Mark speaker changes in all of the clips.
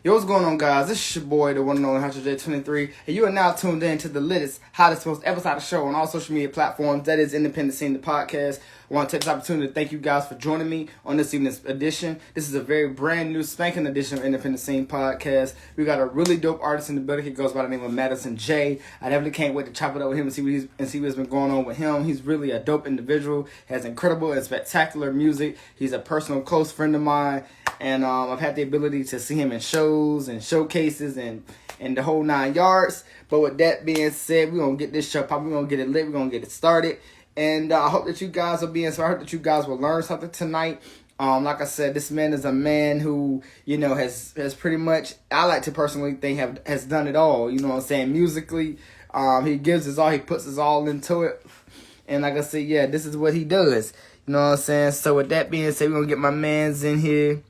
Speaker 1: Yo, what's going on, guys? This is your boy, the one and only J23, and you are now tuned in to the latest, hottest, most episodic show on all social media platforms. That is Independent Scene, the podcast. I want to take this opportunity to thank you guys for joining me on this evening's edition. This is a very brand new, spanking edition of Independent Scene podcast. We got a really dope artist in the building. He goes by the name of Madison J. I definitely can't wait to chop it up with him and see what's been going on with him. He's really a dope individual. Has incredible and spectacular music. He's a personal close friend of mine, and I've had the ability to see him in shows and showcases and the whole 9 yards. But with that being said, we're going to get this show popping. We're going to get it lit. We're going to get it started. And I hope that you guys will be inspired. I hope that you guys will learn something tonight. Like I said, this man is a man who, has pretty much, I like to personally think, has done it all. You know what I'm saying? Musically, he gives his all. He puts his all into it. And like I said, yeah, this is what he does. You know what I'm saying? So with that being said, we're going to get my mans in here.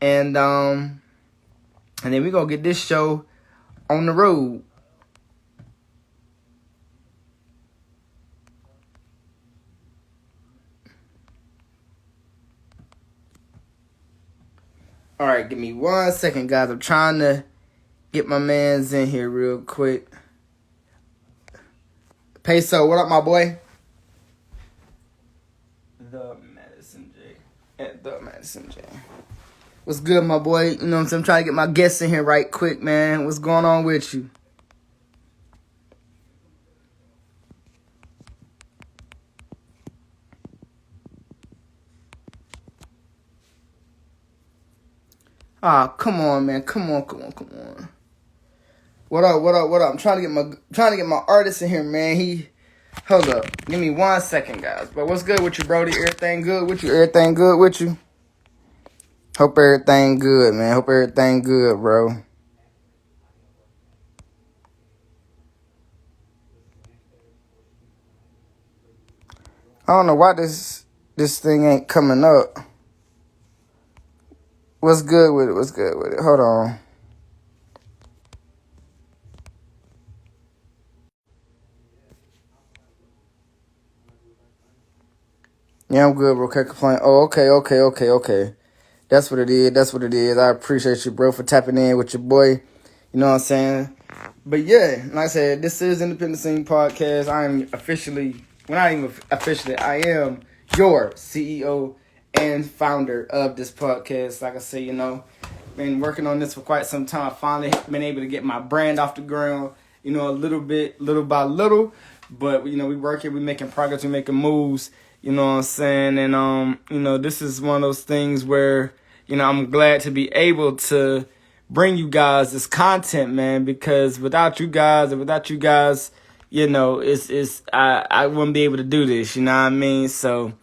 Speaker 1: And then we're going to get this show on the road. All right, give me 1 second, guys. I'm trying to get my mans in here real quick. Peso, what up, my boy? The Madison J. What's good, my boy? You know what I'm saying? I'm trying to get my guests in here right quick, man. What's going on with you? Ah, come on, man. Come on. What up? I'm trying to get my artist in here, man. Hold up. Give me 1 second, guys. But what's good with you, Brody? Everything good with you? Everything good with you? Hope everything good, man. Hope everything good, bro. I don't know why this thing ain't coming up. What's good with it? Hold on. Yeah, I'm good, bro. Can't complain. Oh, okay. That's what it is. I appreciate you, bro, for tapping in with your boy. You know what I'm saying? But yeah, like I said, this is Independent Scene Podcast. I am I am your CEO and founder of this podcast. Like I say, been working on this for quite some time. Finally been able to get my brand off the ground, a little by little. But, we working, we making progress, we making moves, you know what I'm saying? And, this is one of those things where, I'm glad to be able to bring you guys this content, man, because without you guys, I wouldn't be able to do this, you know what I mean? So,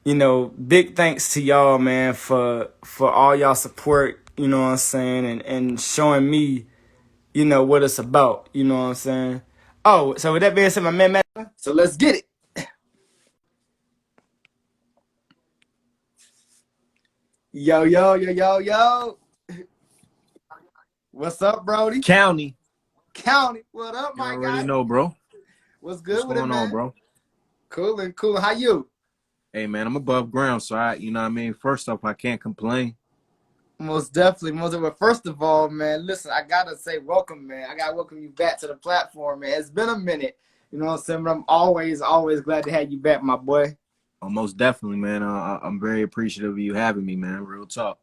Speaker 1: big thanks to y'all, man, for all y'all support, you know what I'm saying, and showing me, what it's about, you know what I'm saying? Oh, so with that being said, my man, Madison, so let's get it. Yo. What's up, Brody?
Speaker 2: County.
Speaker 1: What up,
Speaker 2: You
Speaker 1: my
Speaker 2: already
Speaker 1: guy?
Speaker 2: know, bro.
Speaker 1: What's good
Speaker 2: What's
Speaker 1: with it,
Speaker 2: going
Speaker 1: man?
Speaker 2: on, bro?
Speaker 1: Cool. How you?
Speaker 2: Hey, man, I'm above ground, so first off, I can't complain.
Speaker 1: Most definitely. But first of all, man, listen, I gotta say welcome, man. I gotta welcome you back to the platform, man. It's been a minute. You know what I'm saying? But I'm always glad to have you back, my boy.
Speaker 2: Oh, most definitely, man. I'm very appreciative of you having me, man. Real talk.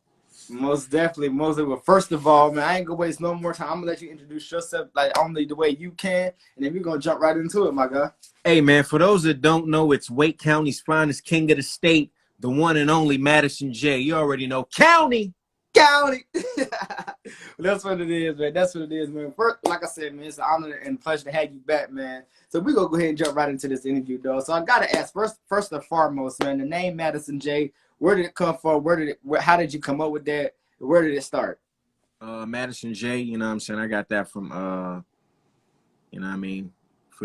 Speaker 1: Most definitely. Well, first of all, man, I ain't gonna waste no more time. I'm gonna let you introduce yourself like only the way you can, and then we're gonna jump right into it, my guy.
Speaker 2: Hey, man, for those that don't know, it's Wake County's finest king of the state, the one and only Madison J. You already know. County!
Speaker 1: That's what it is, man. First, like I said, man, it's an honor and pleasure to have you back, man. So we're gonna go ahead and jump right into this interview, though. So I gotta ask first and foremost, man, the name Madison J. Where did it come from? How did you come up with that? Where did it start?
Speaker 2: Madison J. You know what I'm saying? I got that from for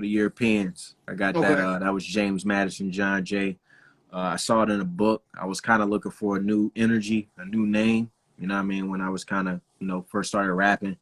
Speaker 2: the Europeans. I got that. That was James Madison John J. I saw it in a book. I was kind of looking for a new energy, a new name. You know what I mean? When I was kind of, first started rapping.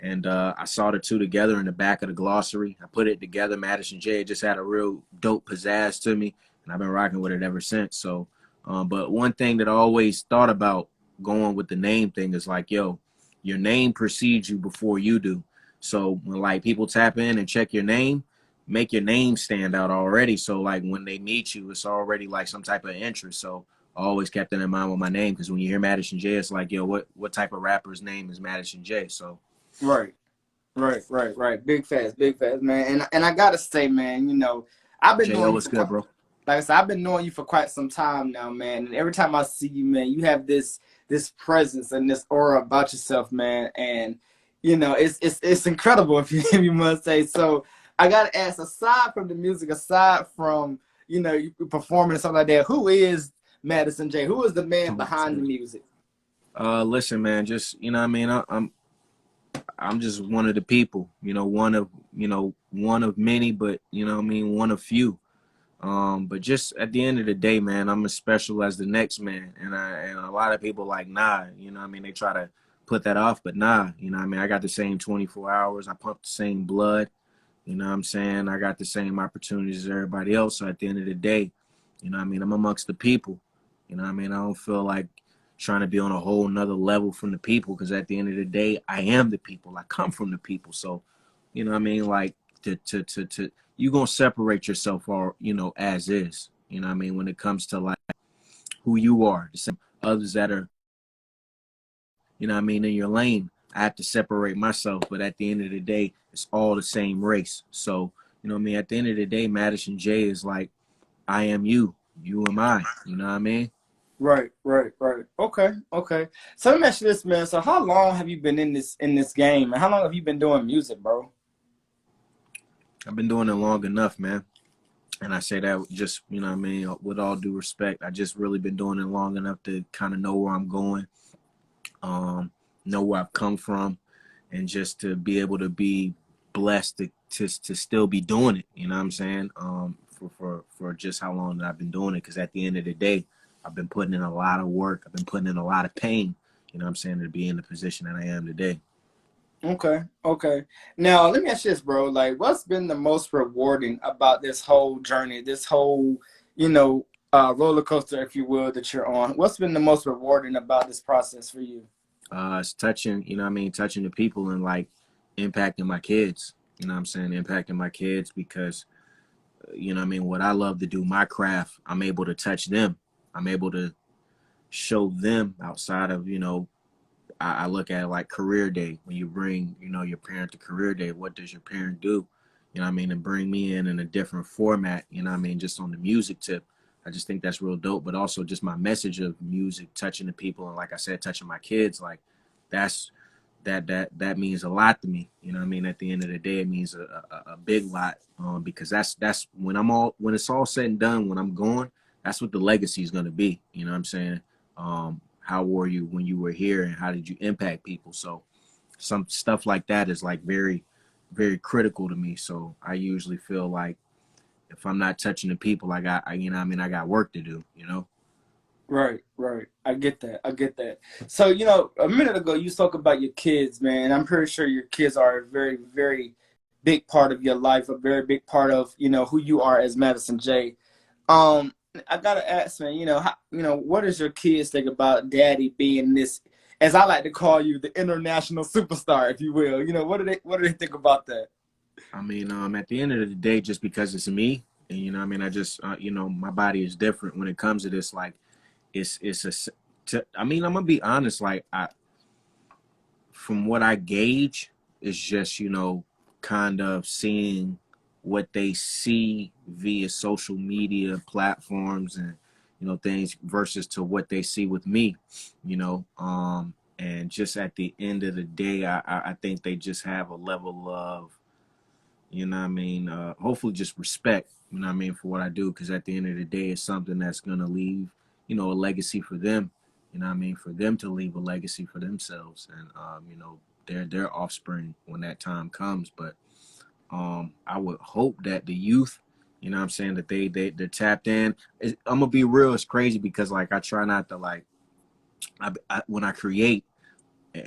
Speaker 2: And I saw the two together in the back of the glossary. I put it together. Madison J. It just had a real dope pizzazz to me. And I've been rocking with it ever since. So, but one thing that I always thought about going with the name thing is like, yo, your name precedes you before you do. So when like people tap in and check your name, make your name stand out already. So like when they meet you, it's already like some type of interest. So I always kept that in mind with my name, because when you hear Madison J, it's like, yo, what type of rapper's name is Madison J? So
Speaker 1: Right. Right. Big fast, man. And I gotta say, man, you know, I've been
Speaker 2: J.O.
Speaker 1: knowing you
Speaker 2: what's
Speaker 1: for
Speaker 2: good,
Speaker 1: quite,
Speaker 2: bro?
Speaker 1: like I said, I've been knowing you for quite some time now, man. And every time I see you, man, you have this presence and this aura about yourself, man. And you know, it's incredible if you if you must say. So I gotta ask, aside from the music, aside from you know you performing and something like that, who is Madison J? Who is the man behind the music?
Speaker 2: Listen, man, just you know what I mean, I'm just one of the people, one of many, but you know what I mean, one of few. But just at the end of the day, man, I'm as special as the next man. And a lot of people like, nah, you know what I mean? They try to put that off, but nah, you know what I mean? I got the same 24 hours. I pump the same blood. You know what I'm saying? I got the same opportunities as everybody else. So at the end of the day, you know what I mean? I'm amongst the people. You know what I mean? I don't feel like trying to be on a whole nother level from the people, because at the end of the day, I am the people. I come from the people. So, you know what I mean? Like to you gonna separate yourself, or as is. You know what I mean? When it comes to like who you are, the same others that are, you know what I mean, in your lane. I have to separate myself, but at the end of the day, it's all the same race. So, you know what I mean? At the end of the day, Madison J is like, I am you, you am I. You know what I mean?
Speaker 1: Right. Okay. So let me ask you this, man. So how long have you been in this game, and how long have you been doing music, bro?
Speaker 2: I've been doing it long enough, man. And I say that just, you know what I mean, with all due respect. I just really been doing it long enough to kind of know where I'm going, know where I've come from, and just to be able to be blessed to still be doing it. You know what I'm saying? For just how long that I've been doing it. Because at the end of the day, I've been putting in a lot of work. I've been putting in a lot of pain. You know what I'm saying, to be in the position that I am today.
Speaker 1: Okay. Now let me ask you this, bro. Like, what's been the most rewarding about this whole journey, this whole, you know, roller coaster, if you will, that you're on? What's been the most rewarding about this process for you?
Speaker 2: It's touching, you know what I mean, touching the people and like impacting my kids. You know what I'm saying? Impacting my kids because you know what I mean, what I love to do, my craft, I'm able to touch them. I'm able to show them outside of, I look at it like career day. When you bring, your parent to career day, what does your parent do? You know what I mean? And bring me in a different format, you know what I mean? Just on the music tip. I just think that's real dope, but also just my message of music, touching the people. And like I said, touching my kids, like that's, that means a lot to me. You know what I mean? At the end of the day, it means a big lot, because that's when it's all said and done, when I'm gone, that's what the legacy is going to be. You know what I'm saying? How were you when you were here, and how did you impact people? So some stuff like that is like very, very critical to me. So I usually feel like if I'm not touching the people, I got work to do, you know?
Speaker 1: Right. I get that. So, you know, a minute ago you spoke about your kids, man. I'm pretty sure your kids are a very big part of your life, a very big part of, you know, who you are as Madison J. Um, I gotta ask, man, what does your kids think about daddy being this, as I like to call you, the international superstar, if you will? You know, what do they think about that?
Speaker 2: I mean, at the end of the day, just because it's me, and I just, my body is different when it comes to this. Like, I mean, I'm gonna be honest. Like, from what I gauge, is just kind of seeing what they see via social media platforms and things versus to what they see with me, and just at the end of the day, I think they just have a level of hopefully just respect, for what I do, because at the end of the day, it's something that's going to leave, a legacy for them, for them to leave a legacy for themselves and, their offspring when that time comes. But I would hope that the youth, that they're tapped in. I'm going to be real, it's crazy because, like, I try not to, like, when I create,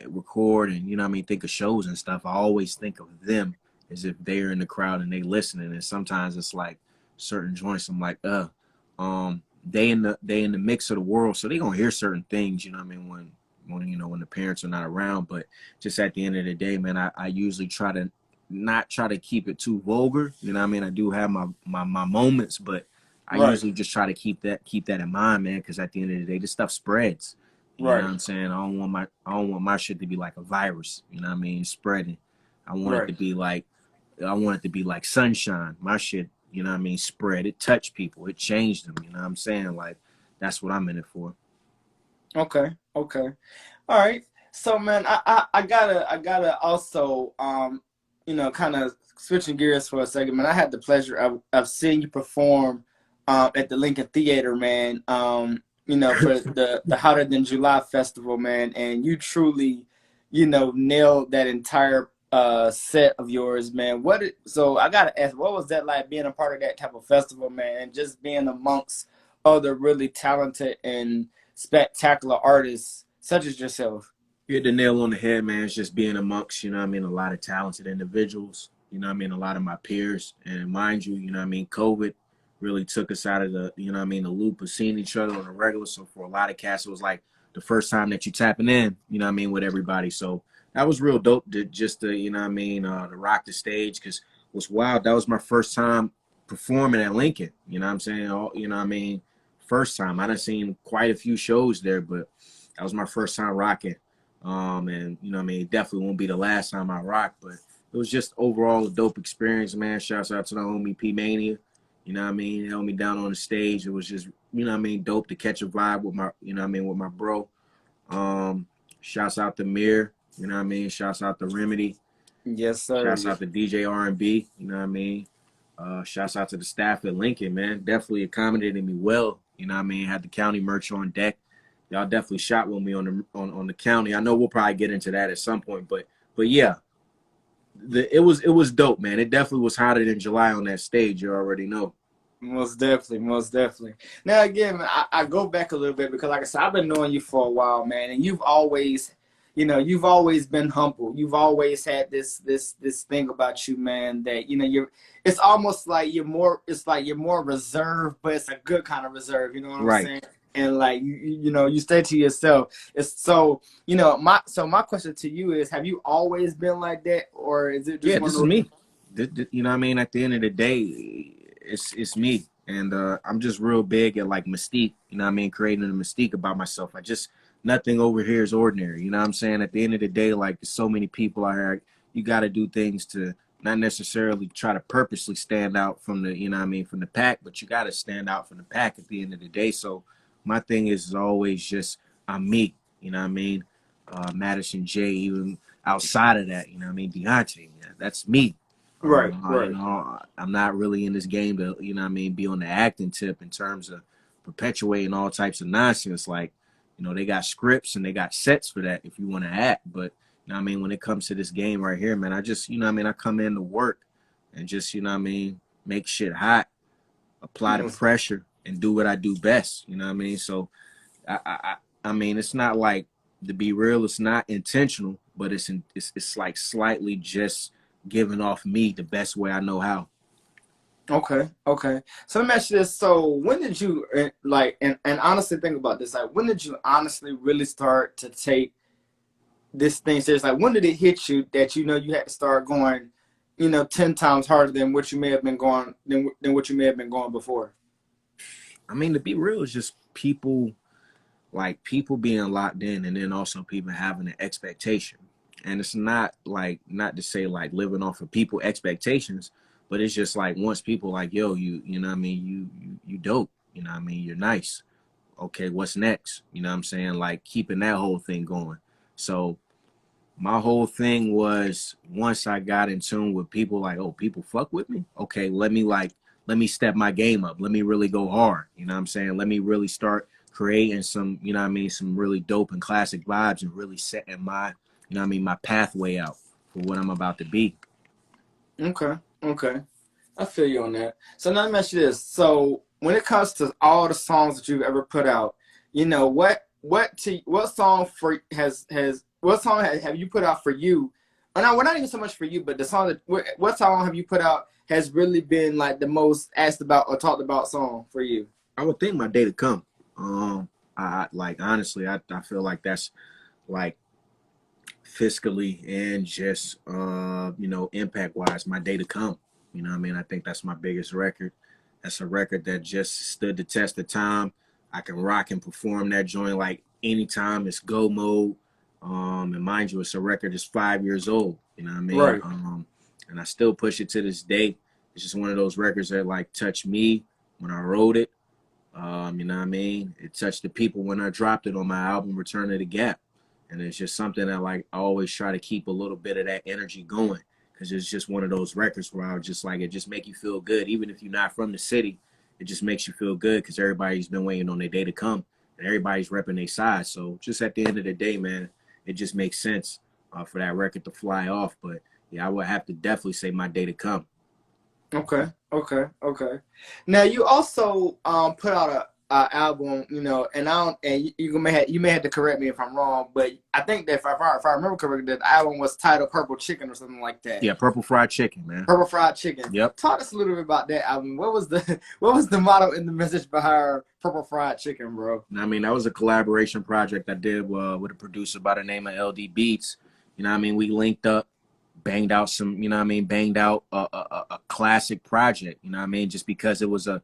Speaker 2: record and think of shows and stuff, I always think of them as if they're in the crowd and they listening. And sometimes it's like certain joints I'm like, they in the mix of the world, so they gonna hear certain things, when when the parents are not around. But just at the end of the day, man, I usually try to not try to keep it too vulgar. You know what I mean? I do have my moments, but I
Speaker 1: Right.
Speaker 2: usually just try to keep that in mind, man, because at the end of the day, this stuff spreads. You know
Speaker 1: Right.
Speaker 2: what I'm saying? I don't want my shit to be like a virus. You know what I mean? Spreading. I want it
Speaker 1: Right.
Speaker 2: to be like I want it to be like sunshine. My shit, you know what I mean, spread. It touched people. It changed them. You know what I'm saying? Like, that's what I'm in it for.
Speaker 1: Okay. Okay. All right. So man, I gotta also kind of switching gears for a second, man. I had the pleasure of seeing you perform at the Lincoln Theater, man. For the Hotter Than July festival, man, and you truly, nailed that entire set of yours, man. So I gotta ask, what was that like being a part of that type of festival, man, and just being amongst other really talented and spectacular artists such as yourself?
Speaker 2: You hit the nail on the head, man. It's just being amongst, you know what I mean, a lot of talented individuals, you know what I mean, a lot of my peers. And mind you, you know what I mean, COVID really took us out of the, you know what I mean, the loop of seeing each other on a regular. So for a lot of cats, it was like the first time that you tapping in, you know what I mean, with everybody. So that was real dope to you know what I mean, to rock the stage, because what's wild, that was my first time performing at Lincoln, you know what I'm saying? You know what I mean? First time. I done seen quite a few shows there, but that was my first time rocking. And you know what I mean, it definitely won't be the last time I rock, but it was just overall a dope experience, man. Shouts out to the homie P Mania. You know what I mean? He held me down on the stage. It was just, you know what I mean, dope to catch a vibe with my, you know what I mean, with my bro. Shouts out to Mir, you know what I mean? Shouts out to Remedy.
Speaker 1: Yes, sir.
Speaker 2: Shouts out to DJ R&B, you know what I mean? Shouts out to the staff at Lincoln, man. Definitely accommodated me well. You know what I mean? Had the county merch on deck. Y'all definitely shot with me on the county. I know we'll probably get into that at some point, but yeah, it was dope, man. It definitely was hotter than July on that stage. You already know.
Speaker 1: Most definitely, most definitely. Now again, man, I go back a little bit because, like I said, I've been knowing you for a while, man, and you've always been humble. You've always had this thing about you, man, that it's almost like you're more reserved, but it's a good kind of reserve. You know what I'm
Speaker 2: Right.
Speaker 1: saying? And like you stay to yourself. It's so my question to you is: have you always been like that, or is it just
Speaker 2: Yeah,
Speaker 1: one
Speaker 2: this
Speaker 1: of
Speaker 2: is
Speaker 1: those?
Speaker 2: me. You know what I mean? At the end of the day, it's me. And I'm just real big at like mystique, you know what I mean? Creating a mystique about myself. Nothing over here is ordinary. You know what I'm saying? At the end of the day, like there's so many people out here, you got to do things to not necessarily try to purposely stand out from the, you know what I mean, from the pack, but you got to stand out from the pack at the end of the day. So my thing is always just, I'm me, you know what I mean? Madison J, even outside of that, you know what I mean? Deontay, yeah, that's me.
Speaker 1: Right,
Speaker 2: You
Speaker 1: right.
Speaker 2: know, I'm not really in this game to, you know what I mean, be on the acting tip in terms of perpetuating all types of nonsense. Like, you know, they got scripts and they got sets for that if you want to act. But, you know what I mean, when it comes to this game right here, man, I just, you know what I mean, I come in to work and just, you know what I mean, make shit hot, apply the
Speaker 1: Most
Speaker 2: pressure and do what I do best. You know what I mean? So, I mean, it's not like, to be real, it's not intentional, but it's like slightly just giving off me the best way I know how.
Speaker 1: Okay, okay. So let me ask you this. So when did you and honestly think about this? Like when did you honestly really start to take this thing serious? Like when did it hit you that you had to start going, 10 times harder than what you may have been going than what you may have been going before?
Speaker 2: I mean, to be real, it's just people being locked in, and then also people having an expectation. And it's not like, not to say like living off of people expectations, but it's just like once people like, yo, you know what I mean, you dope, you know what I mean, you're nice. Okay, what's next? You know what I'm saying? Like keeping that whole thing going. So my whole thing was, once I got in tune with people, like, oh, people fuck with me. Okay, let me step my game up. Let me really go hard. You know what I'm saying? Let me really start creating some, you know what I mean, some really dope and classic vibes, and really setting my, you know what I mean, my pathway out for what I'm about to be.
Speaker 1: Okay, okay. I feel you on that. So now let me ask you this. So when it comes to all the songs that you've ever put out, what song have you put out for you? Or not, well, not even so much for you, but the song what song have you put out has really been like the most asked about or talked about song for you?
Speaker 2: I would think my day to come. I like, honestly, I feel like that's like fiscally and just impact wise, my day to come. You know what I mean? I think that's my biggest record. That's a record that just stood the test of time. I can rock and perform that joint like anytime. It's go mode. And mind you, it's a record that's 5 years old. You know what I mean?
Speaker 1: Right.
Speaker 2: And I still push it to this day. It's just one of those records that like touched me when I wrote it. You know what I mean? It touched the people when I dropped it on my album, Return to the Gap. And it's just something that like I always try to keep a little bit of that energy going, because it's just one of those records where I was just like, it just make you feel good. Even if you're not from the city, it just makes you feel good because everybody's been waiting on their day to come and everybody's repping their side. So just at the end of the day, man, it just makes sense for that record to fly off. But yeah, I would have to definitely say my day to come.
Speaker 1: Okay. Now you also put out a album, you know, and I don't, and you may have to correct me if I'm wrong, but I think that if I remember correctly, that the album was titled Purple Chicken or something like that.
Speaker 2: Yeah, Purple Fried Chicken, man.
Speaker 1: Purple Fried Chicken.
Speaker 2: Yep.
Speaker 1: Talk us a little bit about that album. What was the motto and the message behind Purple Fried Chicken, bro?
Speaker 2: I mean, that was a collaboration project I did with a producer by the name of LD Beats. You know what I mean? We linked up, banged out some, you know what I mean, banged out a classic project, you know what I mean, just because it was a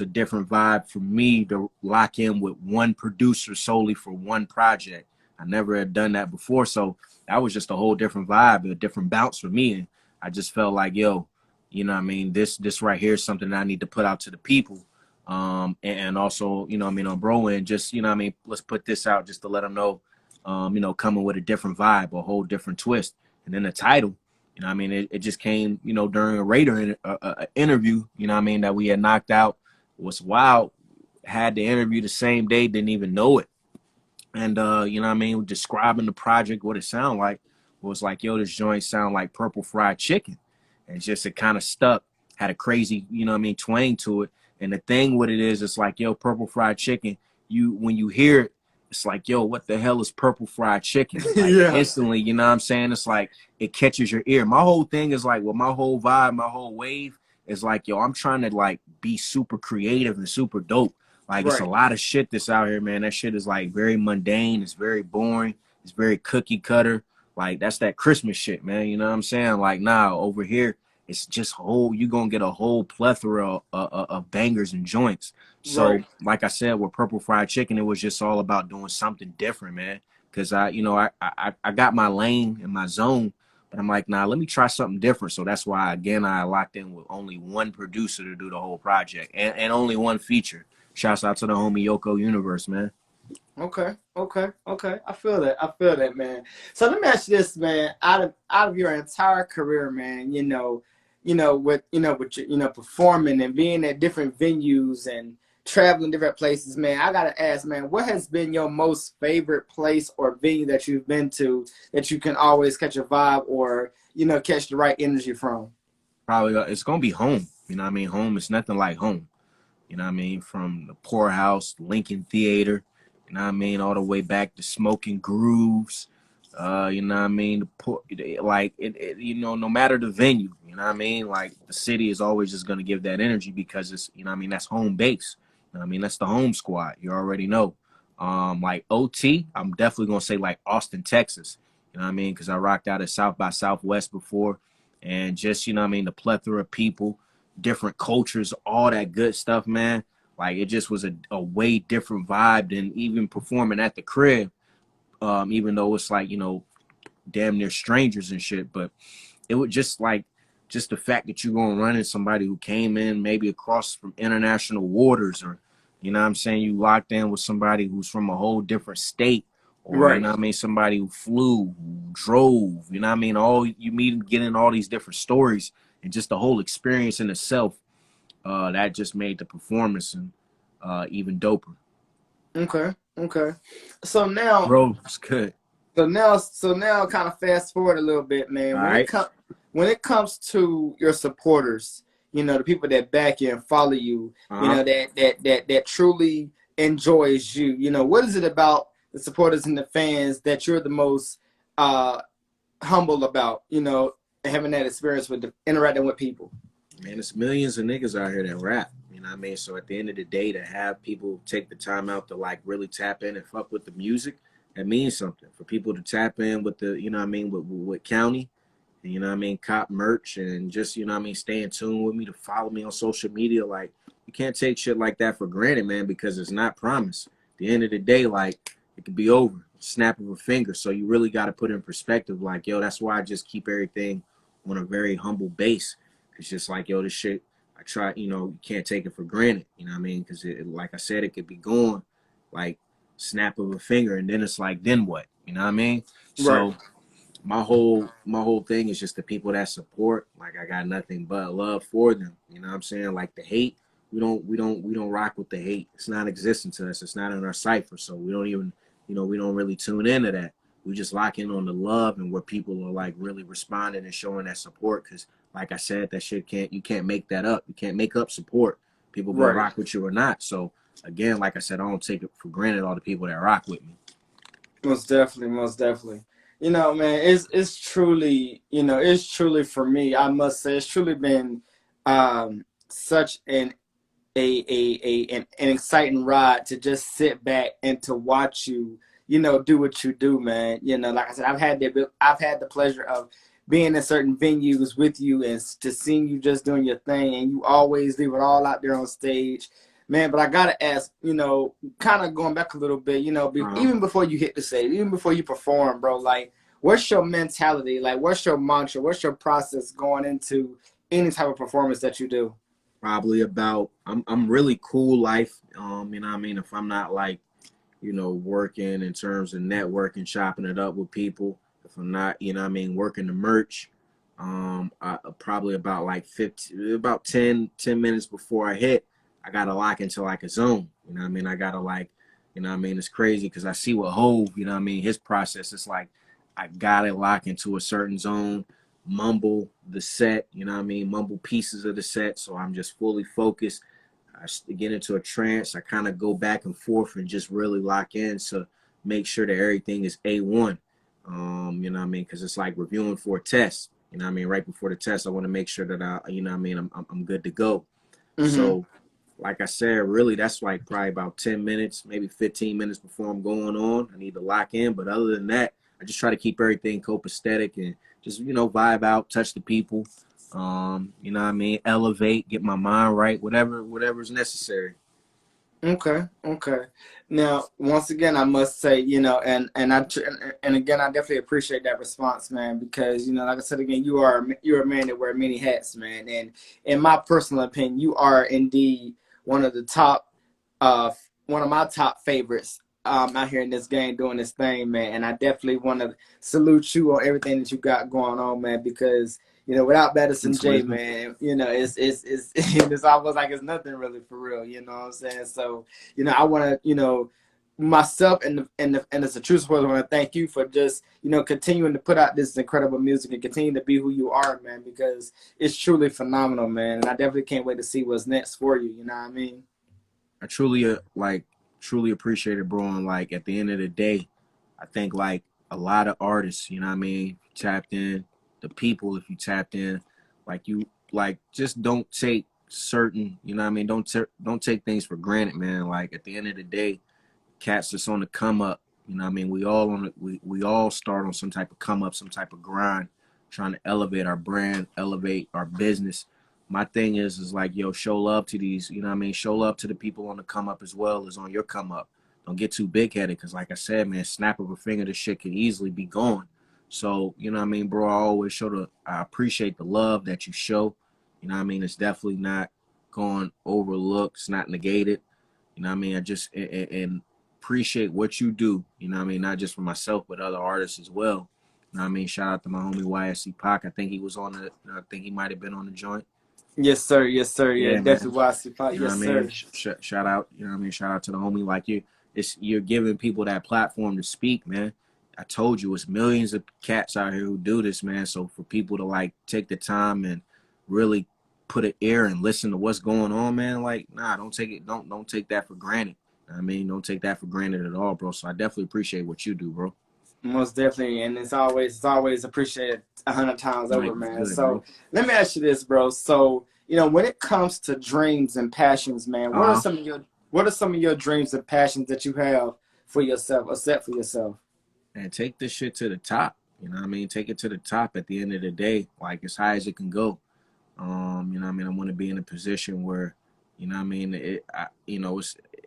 Speaker 2: different vibe for me to lock in with one producer solely for one project. I never had done that before, so that was just a whole different vibe, a different bounce for me, and I just felt like, yo, you know what I mean, this right here is something that I need to put out to the people, and also, you know what I mean, on bro, and just, you know what I mean, let's put this out just to let them know, you know, coming with a different vibe, a whole different twist. And then the title, you know what I mean, it just came, you know, during a Raider interview, you know what I mean, that we had knocked out. What's wild, had the interview the same day, didn't even know it. And, you know what I mean, describing the project, what it sounded like, was like, yo, this joint sound like Purple Fried Chicken. And it's just, it kind of stuck, had a crazy, you know what I mean, twang to it. And the thing with it is, it's like, yo, Purple Fried Chicken, when you hear it, it's like, yo, what the hell is Purple Fried Chicken? Like,
Speaker 1: Yeah.
Speaker 2: instantly, you know what I'm saying? It's like, it catches your ear. My whole thing is like, well, my whole vibe, my whole wave is like, yo, I'm trying to like be super creative and super dope. Like, it's a
Speaker 1: Right.
Speaker 2: lot of shit that's out here, man. That shit is like very mundane. It's very boring. It's very cookie cutter. Like, that's that Christmas shit, man. You know what I'm saying? Like, nah, over here, it's just you're going to get a whole plethora of bangers and joints. So,
Speaker 1: Right.
Speaker 2: like I said, with Purple Fried Chicken, it was just all about doing something different, man. Because I got my lane and my zone, but I'm like, nah, let me try something different. So that's why, again, I locked in with only one producer to do the whole project and only one feature. Shouts out to the homie Yoko Universe, man.
Speaker 1: Okay. I feel that, man. So let me ask you this, man. Out of your entire career, man, with your, performing and being at different venues and traveling different places, man, I gotta ask, man, what has been your most favorite place or venue that you've been to that you can always catch a vibe or, catch the right energy from?
Speaker 2: Probably it's gonna be home. You know what I mean? Home is nothing like home. You know what I mean? From the Poorhouse, Lincoln Theater, you know what I mean? All the way back to Smoking Grooves. You know what I mean? No matter the venue, you know what I mean? Like, the city is always just going to give that energy because it's, you know what I mean? That's home base. You know what I mean? That's the home squad. You already know. Like OT, I'm definitely going to say like Austin, Texas. You know what I mean? Because I rocked out at South by Southwest before. And just, you know what I mean? The plethora of people, different cultures, all that good stuff, man. Like, it just was a way different vibe than even performing at the crib. Even though it's like, damn near strangers and shit, but it was just like, just the fact that you're going to run into somebody who came in maybe across from international waters, or, you know what I'm saying, you locked in with somebody who's from a whole different state, or, you
Speaker 1: Right.
Speaker 2: know what I mean, somebody who flew, who drove, you know what I mean, all you meet, getting all these different stories, and just the whole experience in itself, that just made the performance and even doper.
Speaker 1: Okay. So now,
Speaker 2: Bro, it's good.
Speaker 1: so now, kind of fast forward a little bit,
Speaker 2: All
Speaker 1: man.
Speaker 2: right.
Speaker 1: When it comes to your supporters, the people that back you and follow you,
Speaker 2: Uh-huh.
Speaker 1: that truly enjoys you. What is it about the supporters and the fans that you're the most humble about? Having that experience with interacting with people.
Speaker 2: Man, it's millions of niggas out here that rap. You know what I mean? So at the end of the day, to have people take the time out to like really tap in and fuck with the music, that means something for people to tap in with the, with county, and, cop merch, and just, stay in tune with me, to follow me on social media. Like, you can't take shit like that for granted, man, because it's not promised. At the end of the day, like, it could be over, snap of a finger. So you really got to put in perspective, like, yo, that's why I just keep everything on a very humble base. It's just like, yo, this shit, I try, you can't take it for granted, because like I said, it could be gone, like, snap of a finger, and then it's like, then what? You know what I mean?
Speaker 1: Right.
Speaker 2: So my whole thing is just the people that support. Like, I got nothing but love for them. You know what I'm saying? Like, the hate, we don't rock with the hate. It's not existent to us. It's not in our cipher. So we don't even, we don't really tune into that. We just lock in on the love and where people are like really responding and showing that support. Cause like I said, that shit you can't make that up. You can't make up support. People gonna rock with you or not. So again, like I said, I don't take it for granted all the people that rock with me.
Speaker 1: Most definitely, most definitely. Man, it's truly, it's truly for me. I must say, it's truly been such an exciting ride to just sit back and to watch you, do what you do, man. Like I said, I've had the pleasure of being in certain venues with you and to seeing you just doing your thing, and you always leave it all out there on stage. Man, but I gotta ask, kind of going back a little bit, even before you hit the stage, even before you perform, bro, like, what's your mentality? Like, what's your mantra? What's your process going into any type of performance that you do?
Speaker 2: Probably about, I'm really cool life. If I'm not like, working in terms of networking, chopping it up with people, if I'm not, working the merch, probably about like 10 minutes before I hit, I gotta lock into like a zone. I gotta like, it's crazy because I see what Hove, his process is like, I gotta lock into a certain zone, mumble the set, mumble pieces of the set. So I'm just fully focused. I get into a trance. I kind of go back and forth and just really lock in to make sure that everything is A1. Because it's like reviewing for a test. Right before the test, I want to make sure that I'm good to go.
Speaker 1: Mm-hmm.
Speaker 2: So, like I said, really, that's like probably about 10 minutes, maybe 15 minutes before I'm going on. I need to lock in. But other than that, I just try to keep everything copacetic and just, vibe out, touch the people, elevate, get my mind right, whatever's necessary.
Speaker 1: Okay, okay. Now, once again, I must say, and again, I definitely appreciate that response, man, because like I said again, you're a man that wear many hats, man, and in my personal opinion, you are indeed one of the top, one of my top favorites out here in this game doing this thing, man, and I definitely want to salute you on everything that you got going on, man, because without Madison J, man, it's almost like it's nothing really for real. You know what I'm saying? So, I want to, myself and as a true supporter, I want to thank you for just, continuing to put out this incredible music and continue to be who you are, man, because it's truly phenomenal, man. And I definitely can't wait to see what's next for you. You know what I mean?
Speaker 2: I truly appreciate it, bro. And like at the end of the day, I think like a lot of artists, tapped in, the people, if you tapped in, like you like just don't take certain, don't take things for granted, man. Like at the end of the day, cats that's on the come up, we all start on some type of come up, some type of grind, trying to elevate our brand, elevate our business. My thing is like, yo, show love to these, show love to the people on the come up as well as on your come up. Don't get too big headed, because like I said, man, snap of a finger, this shit could easily be gone. So, bro, I appreciate the love that you show. It's definitely not going overlooked, it's not negated. I just and appreciate what you do, not just for myself, but other artists as well. Shout out to my homie YSC Pac. I think he was I think he might have been on the joint.
Speaker 1: Yes, sir. Yes, sir. Yeah,
Speaker 2: Yeah, man.
Speaker 1: definitely YSC Pac. Yes, sir.
Speaker 2: Shout out, shout out to the homie. Like you're giving people that platform to speak, man. I told you, it's millions of cats out here who do this, man. So for people to like take the time and really put an ear and listen to what's going on, man, like, nah, don't take that for granted. Don't take that for granted at all, bro. So I definitely appreciate what you do, bro.
Speaker 1: Most definitely, and it's always appreciated 100 times over,
Speaker 2: Like,
Speaker 1: man.
Speaker 2: good,
Speaker 1: So
Speaker 2: bro.
Speaker 1: let me ask you this, bro. So when it comes to dreams and passions, man,
Speaker 2: Uh-huh.
Speaker 1: what are some of your dreams and passions that you have for yourself, or set for yourself.
Speaker 2: And take this shit to the top. You know what I mean? Take it to the top at the end of the day, like as high as it can go. You know what I mean? I want to be in a position where, you know what I mean,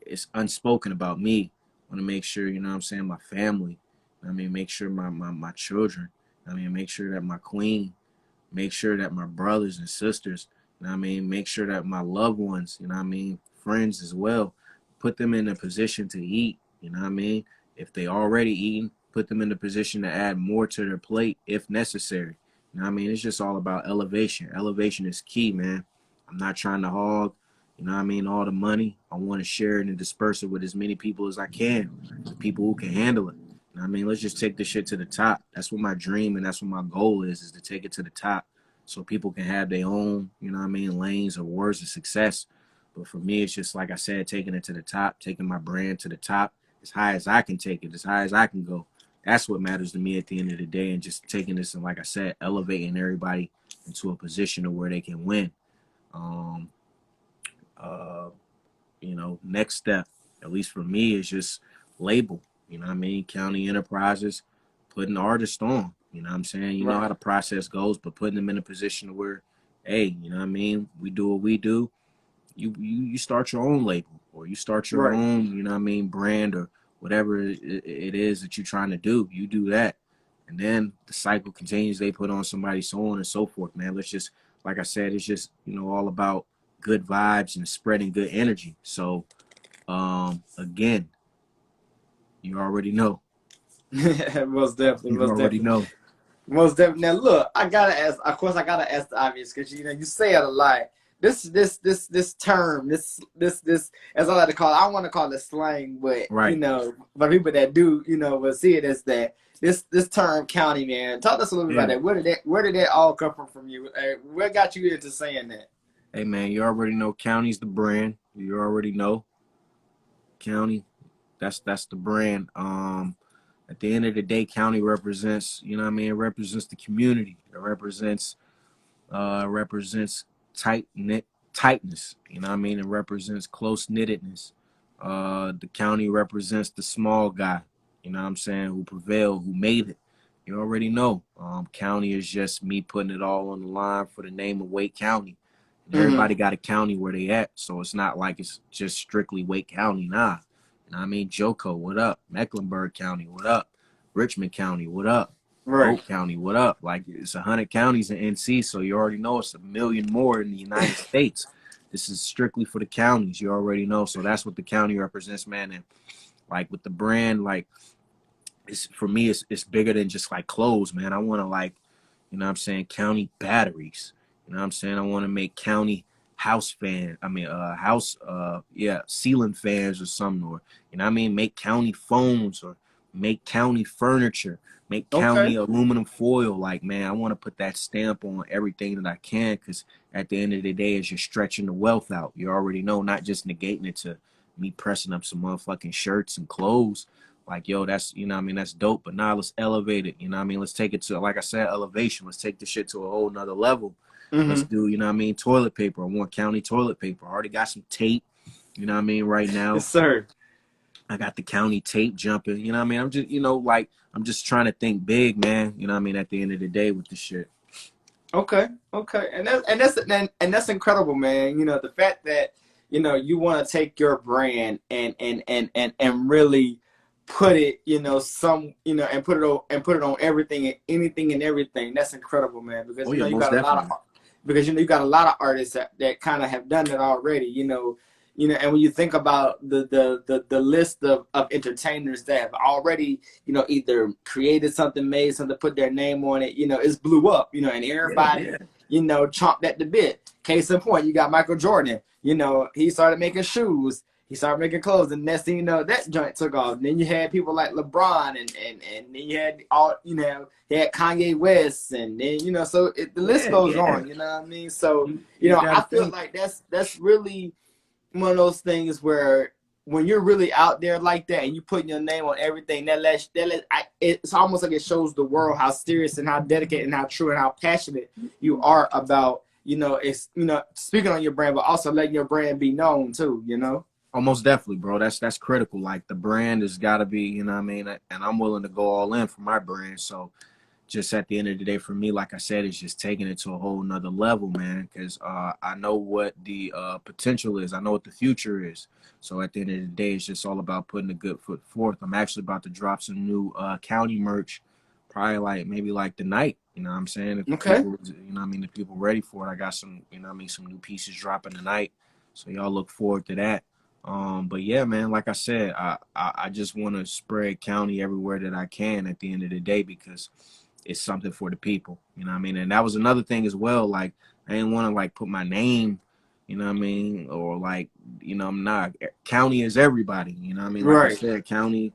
Speaker 2: it's unspoken about me. I want to make sure, you know what I'm saying, my family. I mean, make sure my children. I mean, make sure that my queen, make sure that my brothers and sisters, you know what I mean, make sure that my loved ones, you know what I mean, friends as well, put them in a position to eat, you know what I mean? If they already eating, put them in a position to add more to their plate if necessary. You know what I mean? It's just all about elevation. Elevation is key, man. I'm not trying to hog, you know what I mean, all the money. I want to share it and disperse it with as many people as I can, the people who can handle it. You know what I mean? Let's just take this shit to the top. That's what my dream and that's what my goal is to take it to the top so people can have their own, you know what I mean, lanes or words of success. But for me, it's just like I said, taking it to the top, taking my brand to the top, as high as I can take it, as high as I can go. That's what matters to me at the end of the day, and just taking this and, like I said, elevating everybody into a position of where they can win. Um, Next step, at least for me, is just label. You know what I mean? County Enterprises, putting artists on. You know what I'm saying? You know how the process goes, but putting them in a position where, hey, you know what I mean? We do what we do. You start your own label, or you start your own, you know what I mean, brand, or whatever it is that you're trying to do. You do that. And then the cycle continues. They put on somebody, so on and so forth, man. Let's just, like I said, it's just, you know, all about good vibes and spreading good energy. So, again, you already know.
Speaker 1: Most definitely.
Speaker 2: You already know.
Speaker 1: Most definitely. Now, look, I gotta ask. Of course, I gotta ask the obvious because you know you say it a lot. This term, this, as I like to call it, I don't want to call it slang, but you know, for people that do, you know, will see it as that. This term, county, man. Talk to us a little bit about that. Where did that all come from you? What got you into saying that?
Speaker 2: Hey, man, you already know county's the brand. You already know county. That's the brand. At the end of the day, county represents, you know what I mean, it represents the community. It represents tightness, you know what I mean? It represents close-knittedness. The county represents the small guy, you know what I'm saying, who prevailed, who made it. You already know. County is just me putting it all on the line for the name of Wake County. And everybody got a county where they at, so it's not like it's just strictly Wake County, nah. You know what I mean? Joko, what up? Mecklenburg County, what up? Richmond County, what up? Oak County, what up? Like, it's 100 counties in NC, so you already know it's a million more in the United States. This is strictly for the counties, you already know. So that's what the county represents, man. And like with the brand, like, it's, for me, it's bigger than just like clothes, man. I want to, like, you know what I'm saying, county batteries. You know what I'm saying? I want to make county ceiling fans or something, or, you know what I mean, make county phones, or make county furniture, make county aluminum foil. Like, man, I want to put that stamp on everything that I can, because at the end of the day, it's just stretching the wealth out. You already know, not just negating it to me pressing up some motherfucking shirts and clothes. Like, yo, that's, you know what I mean, that's dope, but now let's elevate it. You know what I mean? Let's take it to, like I said, elevation. Let's take the shit to a whole nother level. Let's do, you know what I mean, toilet paper. I want county toilet paper. I already got some tape, you know what I mean, right now.
Speaker 1: Yes, sir.
Speaker 2: I got the county tape jumping, you know what I mean? I'm just, you know, like, I'm just trying to think big, man, you know what I mean, at the end of the day with the shit.
Speaker 1: Okay. And that's incredible, man. You know, the fact that, you know, you want to take your brand and really put it, you know, and put it on everything and anything and everything. That's incredible, man, because you know you got a lot of, because you know you got a lot of artists that kind of have done it already, you know, and when you think about the list of entertainers that have already, you know, either created something, made something, put their name on it, you know, it's blew up, you know, and everybody, you know, chomped at the bit. Case in point, you got Michael Jordan, you know, he started making shoes. He started making clothes, and next thing you know, that joint took off. And then you had people like LeBron, and then you had all, you know, you had Kanye West, and then, you know, so the list goes on. You know what I mean? So, you know, I feel like that's really one of those things where when you're really out there like that, and you putting your name on everything, it's almost like it shows the world how serious and how dedicated and how true and how passionate you are about, you know, it's, you know, speaking on your brand, but also letting your brand be known too, you know.
Speaker 2: Almost definitely, bro. That's critical. Like the brand has got to be, you know what I mean? And I'm willing to go all in for my brand. So just at the end of the day, for me, like I said, it's just taking it to a whole nother level, man. Because I know what the potential is. I know what the future is. So at the end of the day, it's just all about putting a good foot forth. I'm actually about to drop some new county merch, probably like maybe like tonight. You know what I'm saying? If the
Speaker 1: Okay.
Speaker 2: people, you know what I mean, the people ready for it, I got some, you know what I mean, some new pieces dropping tonight. So y'all look forward to that. But yeah, man, like I said, I just want to spread county everywhere that I can at the end of the day because it's something for the people. You know what I mean? And that was another thing as well. Like I didn't want to like put my name, you know what I mean, or like, you know, I'm not county is everybody. You know what I mean? Like I
Speaker 1: Right.
Speaker 2: said, county,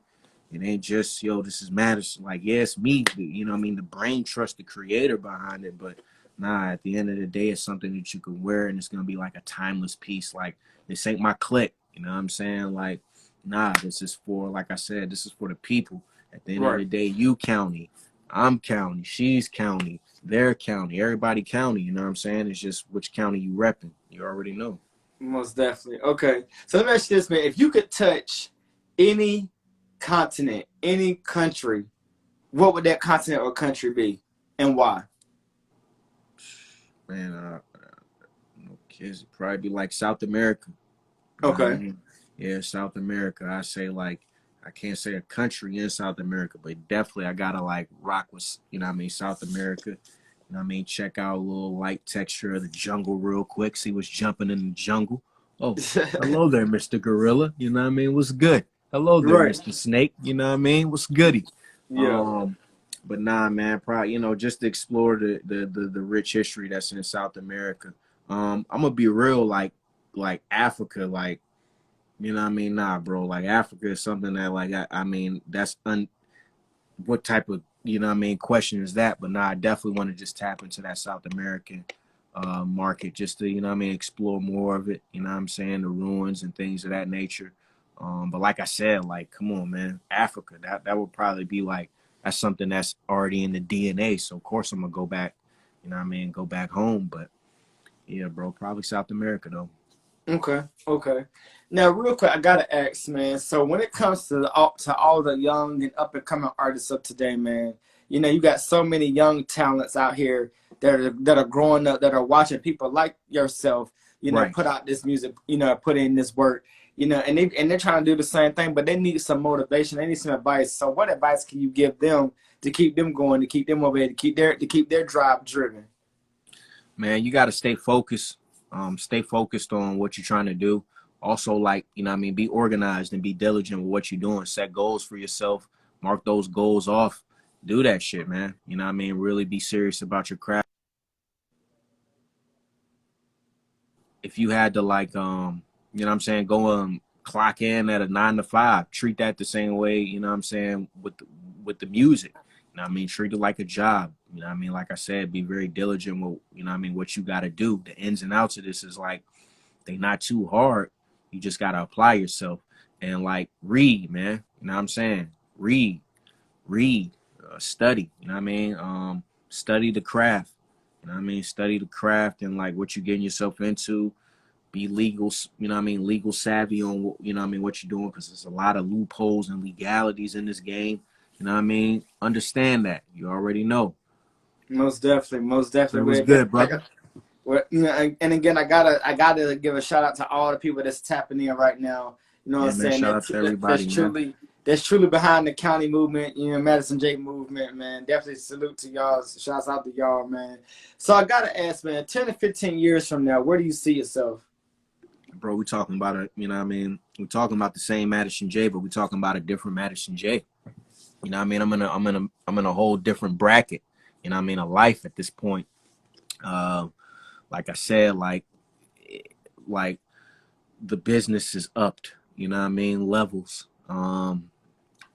Speaker 2: it ain't just yo, this is Madison. Like, yes, me, you know what I mean? The brain trust the creator behind it, but nah, at the end of the day, it's something that you can wear and it's gonna be like a timeless piece. Like this ain't my clique. You know what I'm saying? Like, nah, this is for, like I said, this is for the people. At the end of
Speaker 1: Right.
Speaker 2: the day, you county, I'm county, she's county, their county, everybody county. You know what I'm saying? It's just which county you repping. You already know.
Speaker 1: Most definitely. Okay. So let me ask you this, man. If you could touch any continent, any country, what would that continent or country be, and why?
Speaker 2: Man, no kids, it'd probably be like South America. You know what I
Speaker 1: Okay.
Speaker 2: mean? Yeah, South America. I say like I can't say a country in South America, but definitely I gotta like rock with, you know what I mean, South America. You know what I mean? Check out a little light texture of the jungle real quick. See what's jumping in the jungle. Oh, hello there, Mr. Gorilla. You know what I mean? What's good? Hello there,
Speaker 1: Right.
Speaker 2: Mr. Snake. You know what I mean? What's goody?
Speaker 1: Yeah.
Speaker 2: Um, but nah, man, probably, you know, just to explore the rich history that's in South America. I'm gonna be real, like Africa, like you know what I mean? Nah, bro. Like Africa is something that like I mean that's what type of you know what I mean question is that? But nah, I definitely want to just tap into that South American market just to, you know what I mean, explore more of it, you know what I'm saying, the ruins and things of that nature. But like I said, like come on, man, Africa, that would probably be like that's something that's already in the DNA. So of course I'm gonna go back, you know what I mean, go back home. But yeah, bro, probably South America though.
Speaker 1: Okay. Okay. Now, real quick, I gotta ask, man. So, when it comes to all the young and up and coming artists of today, man, you know, you got so many young talents out here that are growing up, that are watching people like yourself, you know,
Speaker 2: Right.
Speaker 1: put out this music, you know, put in this work, you know, and they're trying to do the same thing, but they need some motivation, they need some advice. So, what advice can you give them to keep them going, to keep them motivated, to keep their drive driven?
Speaker 2: Man, you got to stay focused. Stay focused on what you're trying to do. Also, like, you know what I mean, be organized and be diligent with what you're doing. Set goals for yourself. Mark those goals off. Do that shit, man. You know what I mean? Really be serious about your craft. If you had to like you know what I'm saying, go clock in at a 9 to 5, treat that the same way, you know what I'm saying, with the music. You know what I mean? Treat it like a job. You know what I mean? Like I said, be very diligent with, you know what I mean, what you gotta do. The ins and outs of this is like they not too hard. You just gotta apply yourself and like read, man. You know what I'm saying? Read, study. You know what I mean? Study the craft. You know what I mean? Study the craft and like what you're getting yourself into. Be legal, you know what I mean? Legal savvy on, you know what I mean, what you're doing because there's a lot of loopholes and legalities in this game. You know what I mean? Understand that. You already know.
Speaker 1: Most definitely, most
Speaker 2: That was
Speaker 1: definitely.
Speaker 2: good, bro.
Speaker 1: Well, you know, and again, I gotta give a shout out to all the people that's tapping in right now. You know what
Speaker 2: Yeah,
Speaker 1: I'm
Speaker 2: man.
Speaker 1: saying?
Speaker 2: Shout out to
Speaker 1: That's
Speaker 2: everybody, man.
Speaker 1: truly behind the county movement. You know, Madison J movement, man. Definitely salute to y'all. Shouts out to y'all, man. So I gotta ask, man. 10 to 15 years from now, where do you see yourself?
Speaker 2: Bro, we talking about it, you know what I mean? We talking about the same Madison J, but we talking about a different Madison J. You know what I mean? I'm in a whole different bracket. You know what I mean? A life at this point. Like I said, like the business is upped. You know what I mean? Levels. I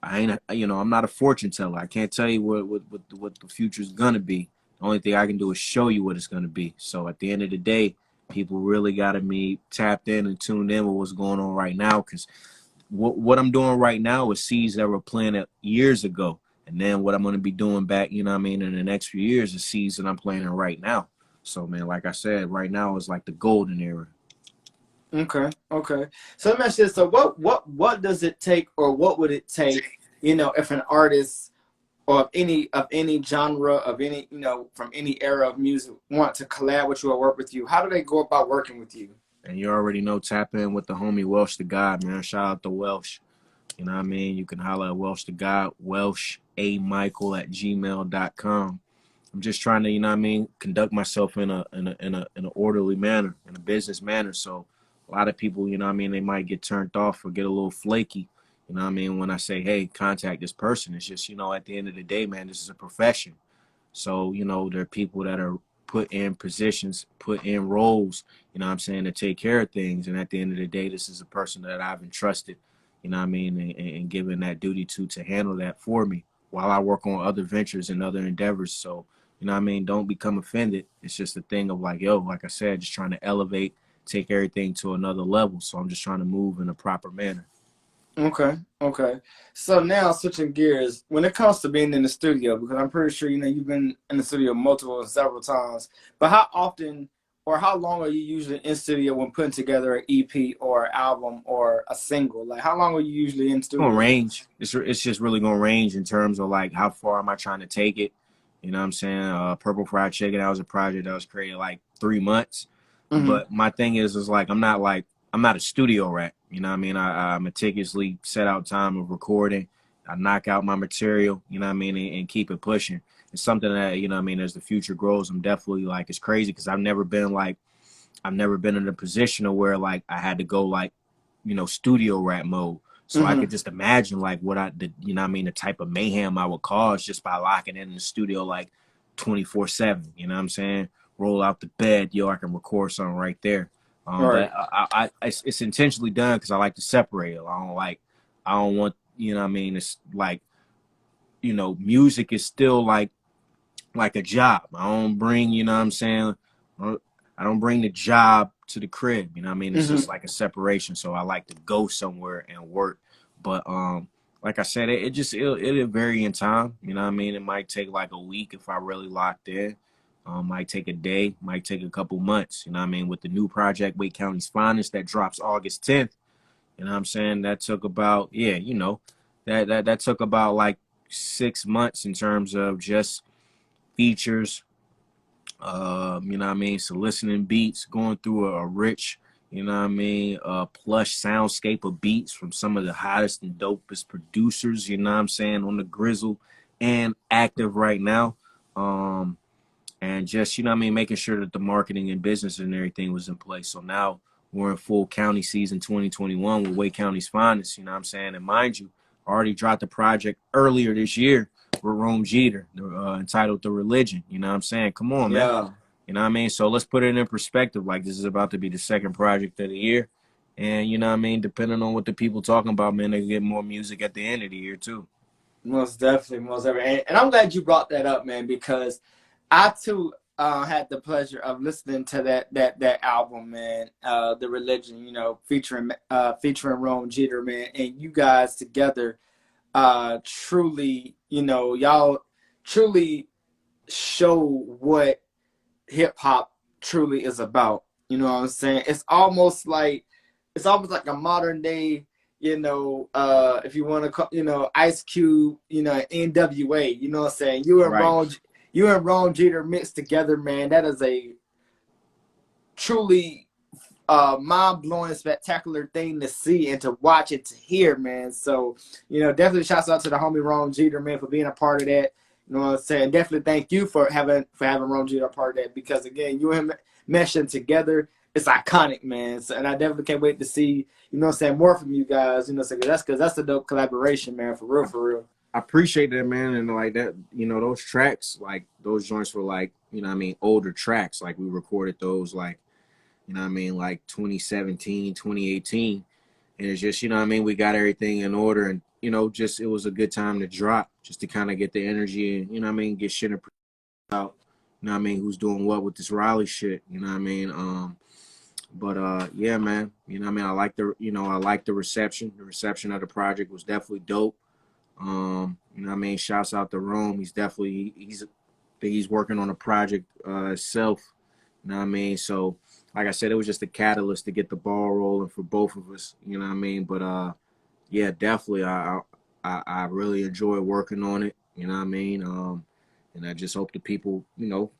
Speaker 2: ain't, you know, I'm not a fortune teller. I can't tell you what the future's gonna be. The only thing I can do is show you what it's gonna be. So at the end of the day, people really gotta be tapped in and tuned in with what's going on right now. Because what I'm doing right now is seeds that were planted years ago, and then what I'm gonna be doing back, you know what I mean, in the next few years is seeds that I'm planting right now. So man, like I said, right now is like the golden era.
Speaker 1: Okay, okay. So let me ask you this. So what does it take, or what would it take, if an artist or of any genre, of any, from any era of music, want to collab with you or work with you? How do they go about working with you?
Speaker 2: And you already know, tap in with the homie Welsh the God, man. Shout out to Welsh. You know what I mean? You can holler at Welsh the God, Welsh A Michael at gmail.com. I'm just trying to, you know what I mean, conduct myself in a orderly manner, in a business manner. So a lot of people, you know what I mean, they might get turned off or get a little flaky. You know what I mean? When I say, hey, contact this person, it's just, at the end of the day, man, this is a profession. So, there are people that are put in positions, put in roles, you know what I'm saying, to take care of things. And at the end of the day, this is a person that I've entrusted, you know what I mean, and given that duty to handle that for me while I work on other ventures and other endeavors. So, you know what I mean, don't become offended. It's just a thing of like, yo, like I said, just trying to elevate, take everything to another level. So I'm just trying to move in a proper manner.
Speaker 1: Okay, okay. So now switching gears, when it comes to being in the studio, because I'm pretty sure you've been in the studio multiple and several times, but how often or how long are you usually in studio when putting together an EP or album or a single? Like, how long are you usually in
Speaker 2: Gonna
Speaker 1: studio?
Speaker 2: range. It's just really gonna range in terms of like how far am I trying to take it. You know what I'm saying? Purple Fried Chicken, that was a project that was created like 3 months.
Speaker 1: Mm-hmm.
Speaker 2: But my thing is like I'm not a studio rat. You know what I mean? I meticulously set out time of recording. I knock out my material, you know what I mean, and keep it pushing. It's something that, you know what I mean, as the future grows, I'm definitely like, it's crazy because I've never been in a position of where like I had to go like, studio rap mode. So I
Speaker 1: Mm-hmm.
Speaker 2: could just imagine like you know what I mean, the type of mayhem I would cause just by locking in the studio like 24/7. You know what I'm saying? Roll out the bed, yo, I can record something right there.
Speaker 1: Right.
Speaker 2: But it's intentionally done because I like to separate it. I don't want, you know what I mean. It's like, music is still like a job. I don't bring, you know what I'm saying? I don't bring the job to the crib. You know what I mean? It's
Speaker 1: Mm-hmm.
Speaker 2: just like a separation. So I like to go somewhere and work. But like I said, it'll vary in time. You know what I mean? It might take like a week if I really locked in. Might take a day, might take a couple months. You know what I mean? With the new project, Wake County's Finest, that drops August 10th. You know what I'm saying? That took about, yeah, that took about like 6 months in terms of just features, you know what I mean, soliciting beats, going through a rich, you know what I mean, plush soundscape of beats from some of the hottest and dopest producers, you know what I'm saying, on the grizzle and active right now. Um, and just, you know what I mean, making sure that the marketing and business and everything was in place. So now we're in full county season 2021 with Wake County's Finest, you know what I'm saying? And mind you, I already dropped the project earlier this year with Rome Jeter, entitled The Religion, you know what I'm saying? Come on, man.
Speaker 1: Yeah.
Speaker 2: You know what I mean? So let's put it in perspective. Like, this is about to be the second project of the year. And, you know what I mean, depending on what the people talking about, man, they get more music at the end of the year, too.
Speaker 1: Most definitely, most definitely. And I'm glad you brought that up, man, because I too had the pleasure of listening to that album, man. The Religion, featuring Rome Jeter, man, and you guys together, truly, y'all truly show what hip hop truly is about. You know what I'm saying? It's almost like a modern day, if you want to call, Ice Cube, NWA. You know what I'm saying?
Speaker 2: Right.
Speaker 1: You and Ron Jeter mixed together, man. That is a truly mind blowing, spectacular thing to see and to watch and to hear, man. So, definitely shouts out to the homie Ron Jeter, man, for being a part of that. You know what I'm saying? Definitely thank you for having Ron Jeter a part of that, because again, you and him meshing together, it's iconic, man. So, and I definitely can't wait to see, more from you guys. That's a dope collaboration, man. For real, for real.
Speaker 2: I appreciate that, man. And like that, those tracks, like those joints were like, what I mean, older tracks. Like we recorded those like, what I mean, like 2017, 2018. And it's just, what I mean, we got everything in order and, just it was a good time to drop just to kind of get the energy and, what I mean, get shit out, what I mean, who's doing what with this Raleigh shit, what I mean? But yeah, man, what I mean, I like the reception. The reception of the project was definitely dope. What I mean, shouts out to Rome. He's working on a project itself. You know what I mean? So, like I said, it was just a catalyst to get the ball rolling for both of us. You know what I mean? But yeah, definitely, I really enjoy working on it. You know what I mean? And I just hope the people,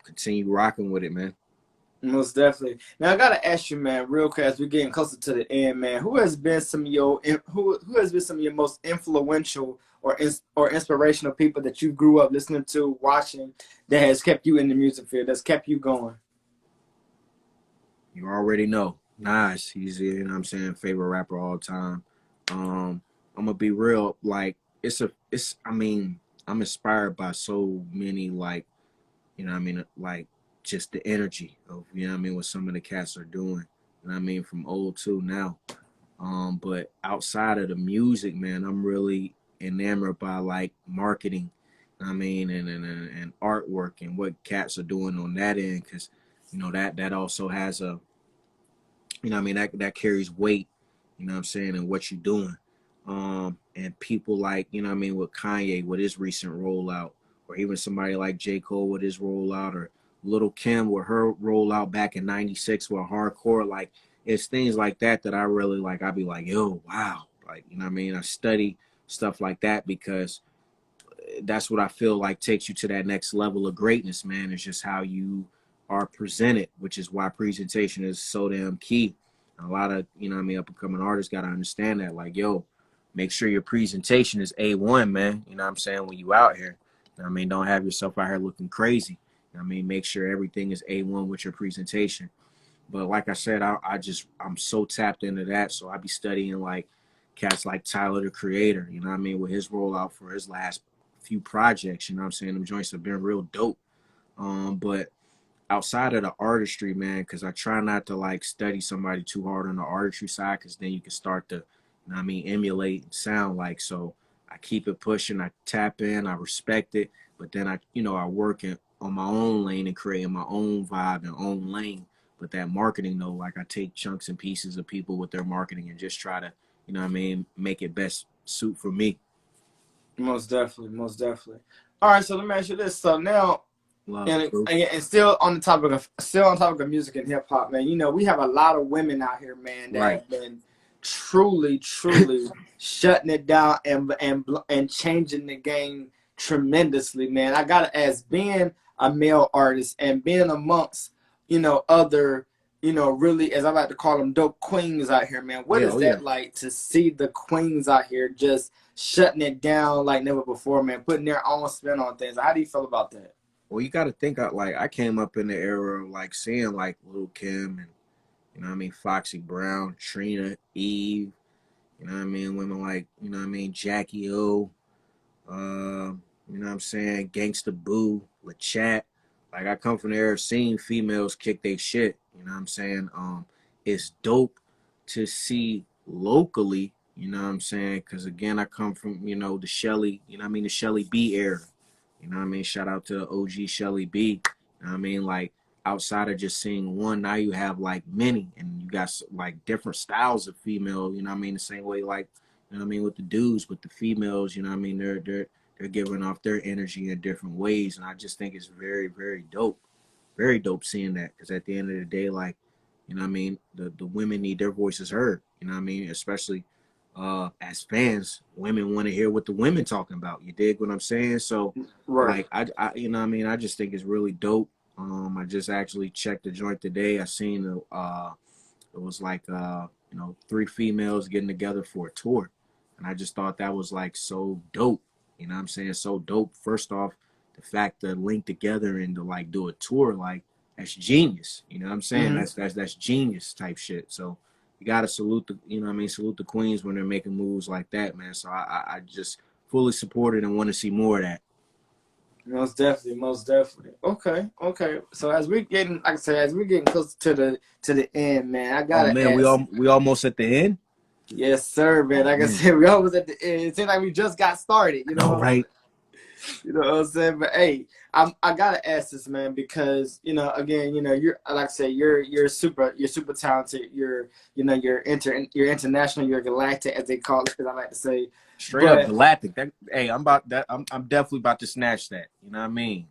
Speaker 2: continue rocking with it, man.
Speaker 1: Most definitely. Now I gotta ask you, man, real quick as we're getting closer to the end, man. Who has been some of your most influential or inspirational people that you grew up listening to, watching, that has kept you in the music field, that's kept you going?
Speaker 2: You already know. Nas, he's, you know what I'm saying, favorite rapper all time. I'm gonna be real, like I mean, I'm inspired by so many, like, you know what I mean, like just the energy of, you know what I mean, what some of the cats are doing. You know what I mean, from old to now. But outside of the music, man, I'm really enamored by like marketing. I mean, and artwork and what cats are doing on that end, because that also has a, I mean, that carries weight, you know what I'm saying, and what you're doing. And people like, you know what I mean, with Kanye with his recent rollout, or even somebody like J. Cole with his rollout, or Little Kim with her rollout back in '96 with hardcore. Like, it's things like that I really like. I'd be like, yo, wow. Like, you know what I mean? I study stuff like that because that's what I feel like takes you to that next level of greatness, man. It's just how you are presented, which is why presentation is so damn key. A lot of, you know what I mean, up and coming artists got to understand that. Like, yo, make sure your presentation is A1, man. You know what I'm saying? When you out here, you know what I mean? Don't have yourself out here looking crazy. You know what I mean? Make sure everything is A1 with your presentation. But like I said, I'm so tapped into that. So I be studying like cats like Tyler the Creator, you know what I mean, with his rollout for his last few projects, you know what I'm saying? Them joints have been real dope. But outside of the artistry, man, because I try not to like study somebody too hard on the artistry side, because then you can start to, you know what I mean, emulate and sound like. So I keep it pushing, I tap in, I respect it, but then I work on my own lane and creating my own vibe and own lane. But that marketing though, like I take chunks and pieces of people with their marketing and just try to, you know what I mean, make it best suit for me.
Speaker 1: Most definitely, most definitely. All right, so let me ask you this. So now,
Speaker 2: Love,
Speaker 1: and
Speaker 2: bro.
Speaker 1: and still on topic of music and hip hop, man. You know, we have a lot of women out here, man, that
Speaker 2: Right.
Speaker 1: have been truly shutting it down and changing the game tremendously, man. I gotta ask, being a male artist and being amongst, other, really, as I like to call them, dope queens out here, man. What
Speaker 2: Yeah,
Speaker 1: is
Speaker 2: oh yeah.
Speaker 1: that like to see the queens out here just shutting it down like never before, man, putting their own spin on things? How do you feel about that?
Speaker 2: Well, you got to think like I came up in the era of like seeing like Lil Kim and, you know what I mean, Foxy Brown, Trina, Eve, you know what I mean, women like, you know what I mean, Jackie O, you know what I'm saying, Gangsta Boo, LaChat. Like, I come from the era of seeing females kick their shit, you know what I'm saying? It's dope to see locally, you know what I'm saying? Because again, I come from, the Shelly, you know what I mean, the Shelly B era. You know what I mean? Shout out to OG Shelly B. You know what I mean? Like, outside of just seeing one, now you have like many, and you got like different styles of female. You know what I mean? The same way, like, you know what I mean, with the dudes, with the females. You know what I mean? They're giving off their energy in different ways, and I just think it's very dope, very dope seeing that. Because at the end of the day, like, you know what I mean, the women need their voices heard. You know what I mean? Especially as fans, women want to hear what the women talking about. You dig what I'm saying? So,
Speaker 1: Right.
Speaker 2: like, I you know what I mean, I just think it's really dope. I just actually checked the joint today. I seen it was like three females getting together for a tour, and I just thought that was like so dope. You know what I'm saying? So dope. First off, the fact to link together and to like do a tour, like, that's genius. You know what I'm saying?
Speaker 1: Mm-hmm.
Speaker 2: That's genius type shit. So you gotta salute the, you know what I mean, salute the queens when they're making moves like that, man. So I just fully support it and want to see more of that.
Speaker 1: Most definitely, most definitely. Okay, okay. So as we're getting, like I said, as we're getting close to the end, man, I
Speaker 2: Oh
Speaker 1: gotta
Speaker 2: man,
Speaker 1: ask.
Speaker 2: we almost at the end.
Speaker 1: Yes, sir, man.
Speaker 2: Oh
Speaker 1: Like I
Speaker 2: man,
Speaker 1: said, we always at the end. It seems like we just got started.
Speaker 2: I know, right?
Speaker 1: You know what I'm saying? But hey, I gotta ask this, man, because again, you're, like I said, you're super talented. You're international. You're galactic, as they call it, as I like to say.
Speaker 2: Straight up
Speaker 1: But
Speaker 2: galactic. That, hey, I'm about that. I'm definitely about to snatch that. You know what I mean?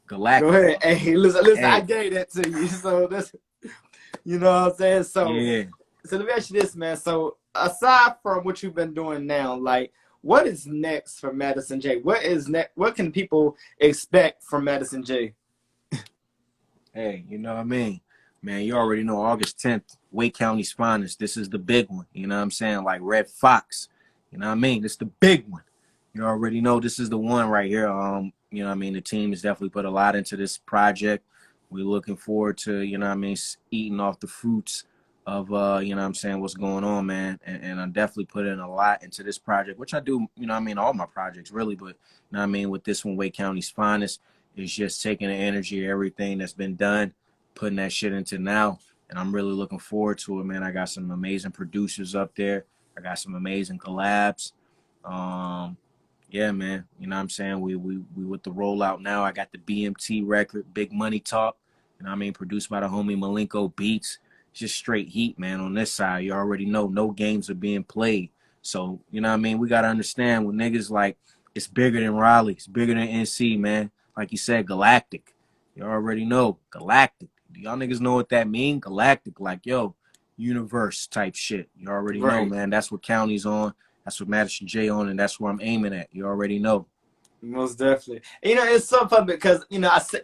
Speaker 1: Go
Speaker 2: Galactic.
Speaker 1: ahead. Hey, listen, I
Speaker 2: Hey,
Speaker 1: gave that to you. So that's, you know what I'm saying?
Speaker 2: yeah.
Speaker 1: So let me ask you this, man. So aside from what you've been doing now, like what is next for Madison J? What is next? What can people expect from Madison J?
Speaker 2: Hey, you know what I mean? Man, you already know August 10th, Wake County's finest. This is the big one. You know what I'm saying? Like Red Fox. You know what I mean? This is the big one. You already know this is the one right here. You know what I mean? The team has definitely put a lot into this project. We're looking forward to, you know what I mean, eating off the fruits of you know what I'm saying, what's going on, man. And I definitely put in a lot into this project, which I do, you know what I mean, all my projects really, but you know what I mean, with this one, Wake County's finest. It's just taking the energy of everything that's been done, putting that shit into now. And I'm really looking forward to it, man. I got some amazing producers up there. I got some amazing collabs. Um, yeah, man. You know what I'm saying? We with the rollout now. I got the BMT record, Big Money Talk. You know what I mean? Produced by the homie Malenko Beats. It's just straight heat, man. On this side, you already know no games are being played. So, you know what I mean? We got to understand when niggas like, it's bigger than Raleigh. It's bigger than NC, man. Like you said, galactic. You already know, galactic. Do y'all niggas know what that mean? Galactic, like, yo, universe type shit. You already know,
Speaker 1: Right.
Speaker 2: man. That's what County's on. That's what Madison J on, and that's where I'm aiming at. You already know.
Speaker 1: Most definitely. You know, it's so fun because I said,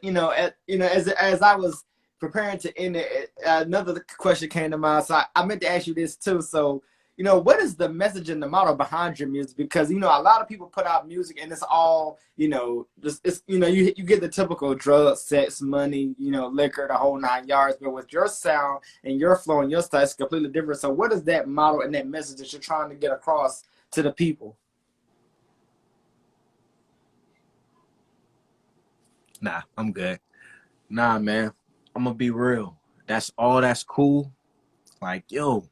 Speaker 1: as I was preparing to end it, another question came to mind. So I meant to ask you this too. So, what is the message and the motto behind your music? Because a lot of people put out music and it's all just it's you get the typical drugs, sex, money, liquor, the whole 9 yards. But with your sound and your flow and your style, it's completely different. So, what is that motto and that message that you're trying to get across to the people?
Speaker 2: Nah, I'm good. Nah, man. I'm gonna be real. That's cool. Like, yo,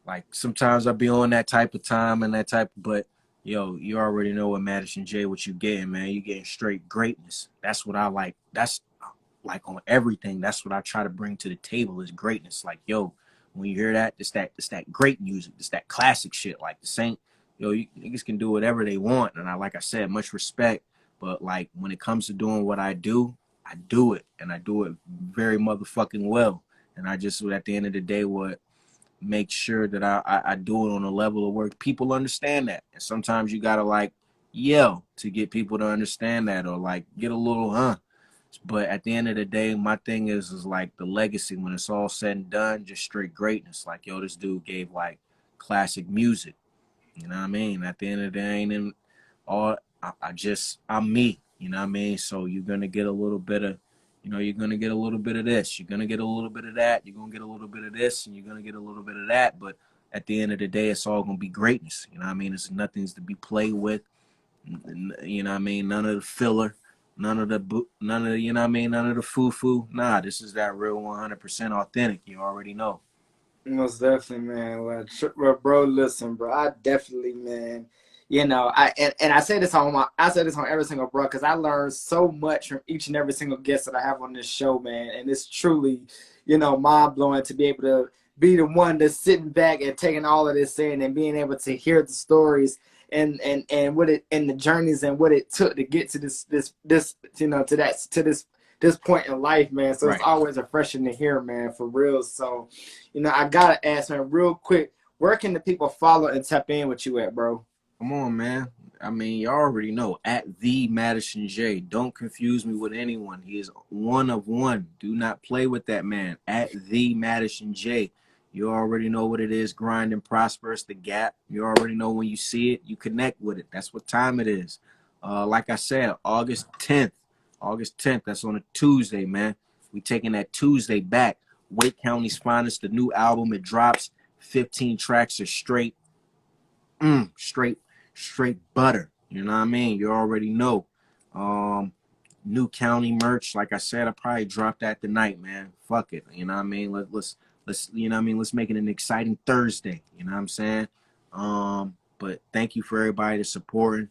Speaker 2: like sometimes I be on that type of time and that type, but yo, you already know what Madison J, what you getting, man. You getting straight greatness. That's what I like. That's like on everything. That's what I try to bring to the table is greatness. Like, yo, when you hear that, it's that great music. It's that classic shit. Like the Saint, yo, you niggas can do whatever they want. And like I said, much respect. But like when it comes to doing what I do it. And I do it very motherfucking well. And I just at the end of the day what make sure that I do it on a level of work people understand that. And sometimes you gotta like yell to get people to understand that or like get a little but at the end of the day, my thing is like the legacy when it's all said and done, just straight greatness. Like, yo, this dude gave like classic music. You know what I mean? At the end of the day, ain't in all I'm me. You know what I mean? So you're gonna get a little bit of you're gonna get a little bit of this, you're gonna get a little bit of that, you're gonna get a little bit of this, and you're gonna get a little bit of that. But at the end of the day, it's all gonna be greatness. You know what I mean? It's nothing's to be played with. You know what I mean? None of the filler, none of the, you know what I mean? None of the foo-foo. Nah, this is that real 100% authentic. You already know.
Speaker 1: Most definitely, man. Well, bro, listen, bro. I definitely, man. And I say this I say this on every single bro because I learned so much from each and every single guest that I have on this show, man. And it's truly, mind blowing to be able to be the one that's sitting back and taking all of this in and being able to hear the stories and what it and the journeys and what it took to get to this to this point in life, man. So it's
Speaker 2: Right.
Speaker 1: always refreshing to hear, man, for real. So, I gotta ask, man, real quick, where can the people follow and tap in with you at, bro?
Speaker 2: Come on, man. I mean, you already know. At the Madison J. Don't confuse me with anyone. He is one of one. Do not play with that man. At the Madison J. You already know what it is. Grind and prosper. It's the gap. You already know when you see it, you connect with it. That's what time it is. Like I said, August 10th. August 10th. That's on a Tuesday, man. We taking that Tuesday back. Wake County's Finest, the new album. It drops. 15 tracks are straight. Straight butter. You know what I mean? You already know. Um, New county merch. Like I said, I probably drop that tonight, man. Fuck it. You know what I mean? Let's you know what I mean? Let's make it an exciting Thursday. You know what I'm saying? But thank you for everybody that's supporting.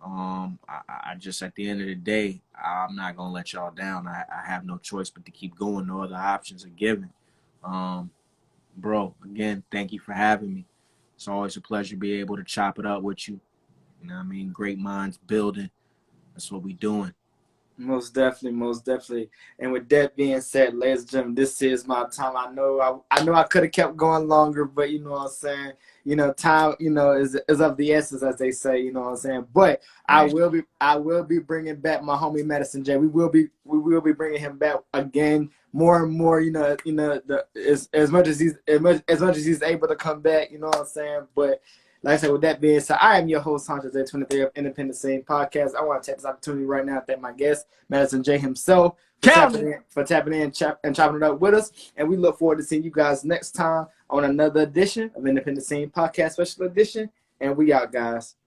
Speaker 2: I just at the end of the day, I'm not gonna let y'all down. I have no choice but to keep going. No other options are given. Um, Bro, again, thank you for having me. It's always a pleasure to be able to chop it up with you. You know what I mean? Great minds building. That's what we doing.
Speaker 1: Most definitely, most definitely. And with that being said, ladies and gentlemen, this is my time. I could have kept going longer, but you know what I'm saying. You know, time, is of the essence, as they say. You know what I'm saying. But
Speaker 2: Right.
Speaker 1: I will be bringing back my homie Madison J. We will be bringing him back again, more and more. As much as as much as he's able to come back. You know what I'm saying. But like I said, with that being said, I am your host, Hunter J23 of Independent Scene Podcast. I want to take this opportunity right now to thank my guest, Madison J himself, for tapping in and chopping it up with us. And we look forward to seeing you guys next time on another edition of Independent Scene Podcast Special Edition. And we out, guys.